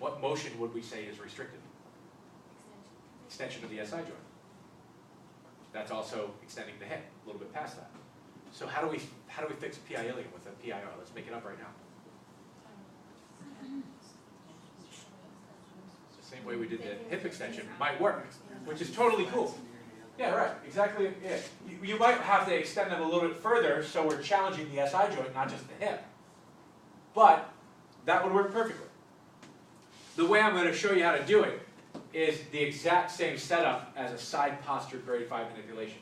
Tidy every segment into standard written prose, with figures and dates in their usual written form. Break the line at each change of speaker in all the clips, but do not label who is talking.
what motion would we say is restricted? Extension of the SI joint. That's also extending the hip a little bit past that. So how do we fix PI ilium with a PIR? Let's make it up right now. The same way we did the hip extension might work, which is totally cool. Yeah, right, exactly it. You might have to extend them a little bit further so we're challenging the SI joint, not just the hip. But that would work perfectly. The way I'm going to show you how to do it is the exact same setup as a side posture grade 5 manipulation.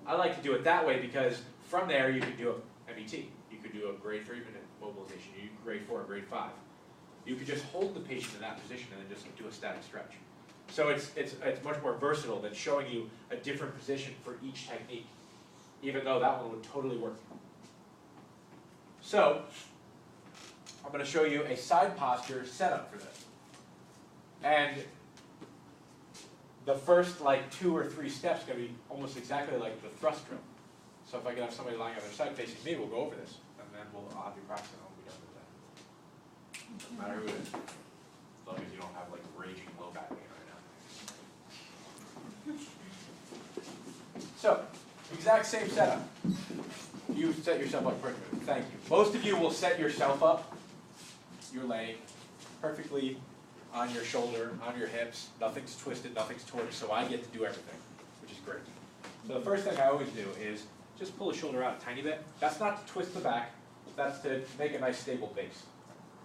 I like to do it that way because from there you could do a MET. You could do a grade 3 mobilization, you could grade 4 or grade 5. You could just hold the patient in that position and then just do a static stretch. So it's much more versatile than showing you a different position for each technique, even though that one would totally work. So I'm going to show you a side posture setup for this. And the first like 2 or 3 steps are going to be almost exactly like the thrust drill. So if I can have somebody lying on their side facing me, we'll go over this, and then I'll have you practice and we'll be done with that. Doesn't matter who it is, as long as you don't have like raging low back pain right now. So, exact same setup. You set yourself up perfectly. Thank you. Most of you will set yourself up. You're laying perfectly on your shoulder, on your hips. Nothing's twisted, nothing's torqued, so I get to do everything, which is great. So the first thing I always do is just pull the shoulder out a tiny bit. That's not to twist the back. That's to make a nice stable base.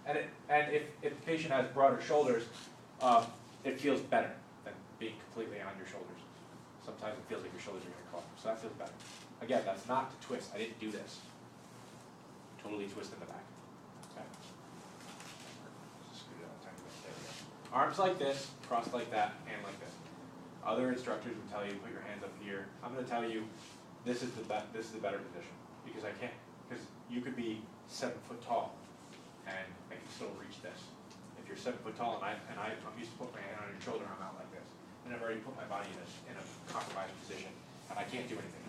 And if the patient has broader shoulders, it feels better than being completely on your shoulders. Sometimes it feels like your shoulders are going to come off, so that feels better. Again, that's not to twist. I didn't do this. Totally twist in the back. Okay. Scoot it out a tiny bit. There we go. Arms like this, crossed like that, hand like this. Other instructors would tell you to put your hands up here. I'm going to tell you this is the better position because I can't. Because you could be 7 foot tall and I can still reach this. If you're 7 foot tall and I'm used to put my hand on your shoulder, I'm out like this. And I've already put my body in a compromised position and I can't do anything.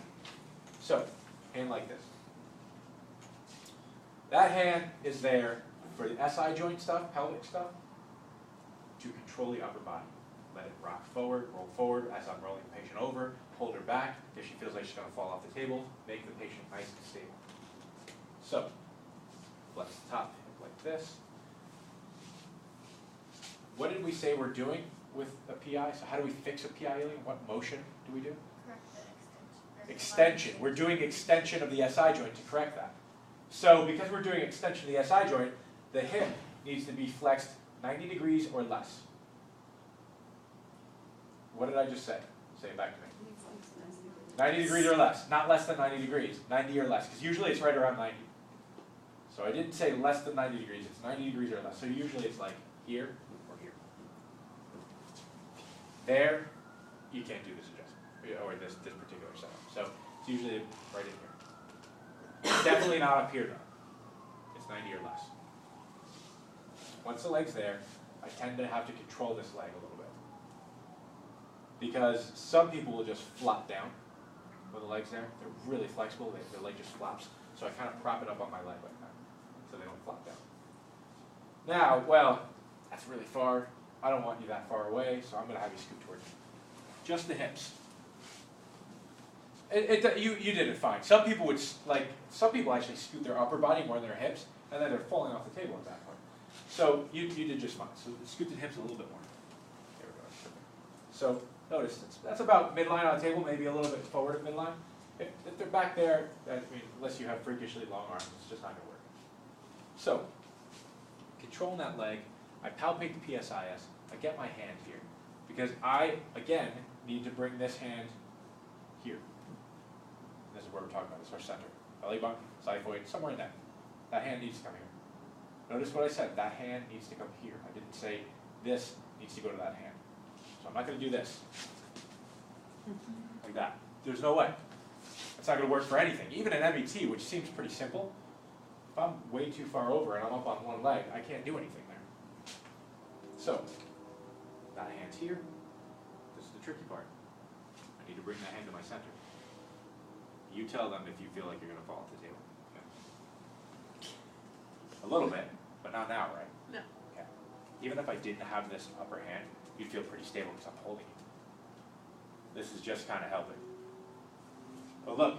So, hand like this. That hand is there for the SI joint stuff, pelvic stuff, to control the upper body. Let it rock forward, roll forward as I'm rolling the patient over, hold her back. If she feels like she's going to fall off the table, make the patient nice and stable. So, flex the top hip like this. What did we say we're doing with a PI? So how do we fix a PI ilium? What motion do we do?
Correct the
Extension. We're doing extension of the SI joint to correct that. So because we're doing extension of the SI joint, the hip needs to be flexed 90 degrees or less. What did I just say? Say it back to me. 90 degrees or less, not less than 90 degrees, 90 or less, because usually it's right around 90. So I didn't say less than 90 degrees, it's 90 degrees or less. So usually it's like here or here. There, you can't do this adjustment, or this particular setup. So it's usually right in here. Definitely not up here though. It's 90 or less. Once the leg's there, I tend to have to control this leg a little bit. Because some people will just flop down with the legs there. They're really flexible, their leg just flops. So I kind of prop it up on my leg like that, so they don't flop down. Now, well, that's really far. I don't want you that far away, so I'm going to have you scoot towards me. Just the hips. You did it fine. Some people actually scoot their upper body more than their hips, and then they're falling off the table at that point. So you did just fine. So scoot the hips a little bit more. There we go. So notice that's about midline on the table, maybe a little bit forward of midline. If they're back there, unless you have freakishly long arms, it's just not going to work. So, controlling that leg, I palpate the PSIS, I get my hand here. Because I, again, need to bring this hand here. This is where we're talking about, this is our center. Belly button, xiphoid, somewhere in there. That hand needs to come here. Notice what I said, that hand needs to come here. I didn't say this needs to go to that hand. So I'm not going to do this. Like that. There's no way. It's not going to work for anything. Even an MET, which seems pretty simple, if I'm way too far over and I'm up on one leg, I can't do anything there. So, that hand's here. This is the tricky part. I need to bring that hand to my center. You tell them if you feel like you're going to fall off the table. Okay. A little bit, but not now, right?
No.
Okay. even if I didn't have this upper hand, you'd feel pretty stable because I'm holding it. This is just kind of helping. But look,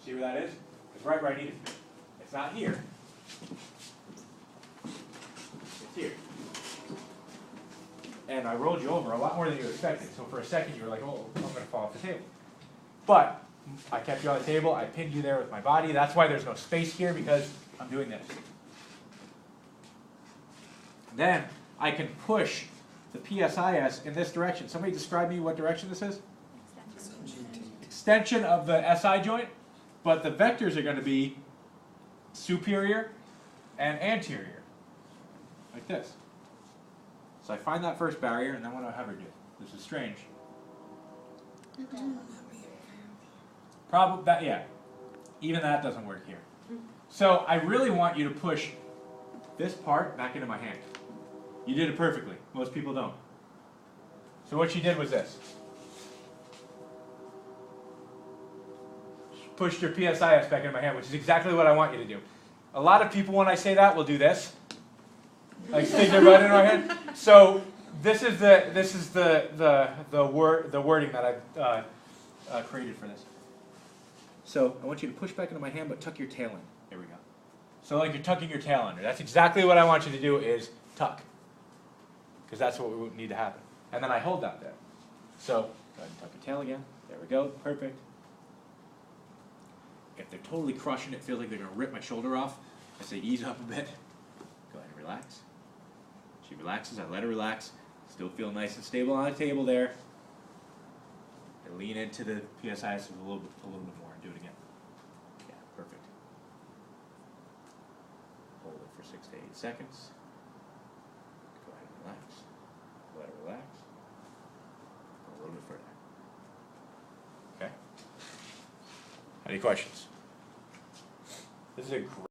see where that is? It's right where I need it to be. It's not here. It's here. And I rolled you over a lot more than you expected. So for a second you were like, oh, I'm going to fall off the table. But I kept you on the table. I pinned you there with my body. That's why there's no space here, because I'm doing this. Then I can push the PSIS in this direction. Somebody describe me what direction this is? Extension of the SI joint, but the vectors are going to be superior and anterior, like this. So I find that first barrier, and then what do I have her do? This is strange. Probably that, yeah. Even that doesn't work here. So I really want you to push this part back into my hand. You did it perfectly. Most people don't. So what you did was this. Pushed your PSIS back into my hand, which is exactly what I want you to do. A lot of people, when I say that, will do this. Like stick their butt into my hand. So this is the wording that I've created for this. So I want you to push back into my hand, but tuck your tail in. There we go. So like you're tucking your tail under. That's exactly what I want you to do, is tuck. Because that's what we need to happen. And then I hold that there. So go ahead and tuck your tail again. There we go. Perfect. If they're totally crushing it, feels like they're going to rip my shoulder off, I say ease up a bit. Go ahead and relax. She relaxes. I let her relax. Still feel nice and stable on the table there. And lean into the PSIS a little bit more. Do it again. Yeah, perfect. Hold it for 6 to 8 seconds. Go ahead and relax. Let it relax. A little bit further. Okay? Any questions? This is a great